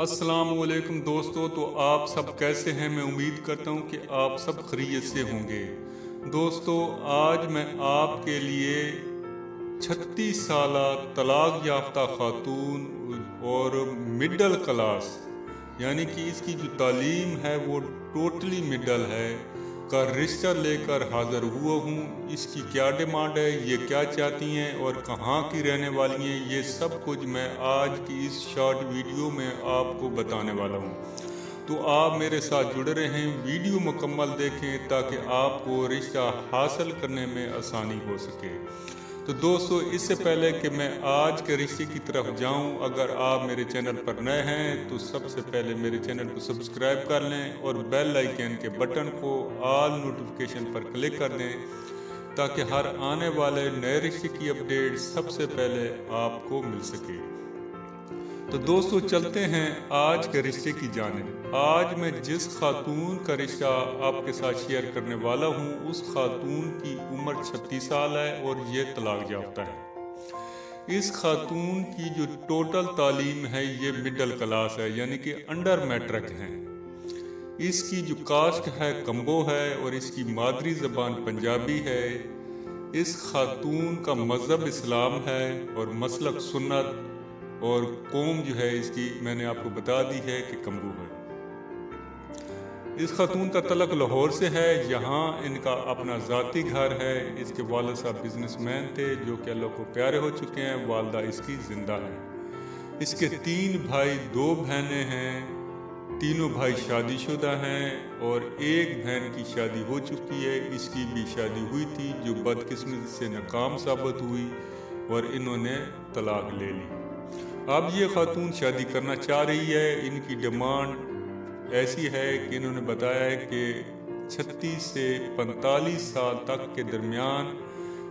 अस्सलामुअलैकुम दोस्तों, तो आप सब कैसे हैं। मैं उम्मीद करता हूं कि आप सब खैरियत से होंगे। दोस्तों, आज मैं आपके लिए 36 साला तलाक याफ्ता खातून और मिडल क्लास यानी कि इसकी जो तालीम है वो टोटली मिडल है का रिश्ता लेकर हाज़िर हुआ हूँ। इसकी क्या डिमांड है, ये क्या चाहती हैं और कहाँ की रहने वाली हैं, ये सब कुछ मैं आज की इस शॉर्ट वीडियो में आपको बताने वाला हूँ। तो आप मेरे साथ जुड़े रहें, वीडियो मुकम्मल देखें ताकि आपको रिश्ता हासिल करने में आसानी हो सके। तो दोस्तों, इससे पहले कि मैं आज के रिश्ते की तरफ जाऊं, अगर आप मेरे चैनल पर नए हैं तो सबसे पहले मेरे चैनल को सब्सक्राइब कर लें और बेल आइकन के बटन को ऑल नोटिफिकेशन पर क्लिक कर दें ताकि हर आने वाले नए रिश्ते की अपडेट सबसे पहले आपको मिल सके। तो दोस्तों, चलते हैं आज के रिश्ते की जानिब। आज मैं जिस खातून का रिश्ता आपके साथ शेयर करने वाला हूँ उस खातून की उम्र 36 साल है और ये तलाक याफ्ता है। इस खातून की जो टोटल तालीम है ये मिडल क्लास है यानी कि अंडर मैट्रिक है। इसकी जो कास्ट है कम्बो है और इसकी मादरी ज़बान पंजाबी है। इस खातून का मज़हब इस्लाम है और मसलक सुन्नत और कौम जो है इसकी मैंने आपको बता दी है कि कम्बू है। इस खातून का तलक लाहौर से है। यहाँ इनका अपना ज़ाती घर है। इसके वालिद साहब बिजनेसमैन थे जो कि अल्लाह को प्यारे हो चुके हैं। वालदा इसकी ज़िंदा है। इसके 3 भाई 2 बहनें हैं। तीनों भाई शादीशुदा हैं और एक बहन की शादी हो चुकी है। इसकी भी शादी हुई थी जो बदकिस्मती से नाकाम साबित हुई और इन्होंने तलाक ले ली। अब ये खातून शादी करना चाह रही है। इनकी डिमांड ऐसी है कि इन्होंने बताया है कि 36 से 45 साल तक के दरमियान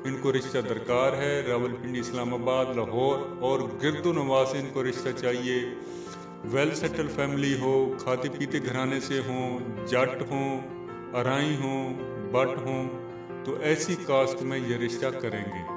इनको रिश्ता दरकार है। रावलपिंडी, इस्लामाबाद, लाहौर और गिरदो नवाज से इनको रिश्ता चाहिए। वेल सेटल फैमिली हो, खाते पीते घराने से हों, जट हों, अराई हों, बट हों, तो ऐसी कास्ट में ये रिश्ता करेंगे।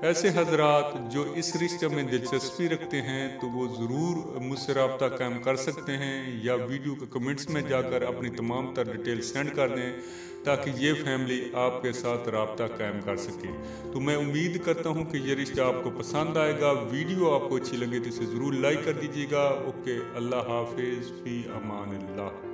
ऐसे हजरात जो इस रिश्ते में दिलचस्पी रखते हैं तो वो ज़रूर मुझसे रब्ता कायम कर सकते हैं या वीडियो के कमेंट्स में जाकर अपनी तमाम तर डिटेल सेंड कर दें ताकि ये फैमिली आपके साथ रब्ता कायम कर सके। तो मैं उम्मीद करता हूँ कि ये रिश्ता आपको पसंद आएगा। वीडियो आपको अच्छी लगे तो इसे ज़रूर लाइक कर दीजिएगा। ओके, अल्लाह हाफिज़, फ़ी अमान अल्लाह।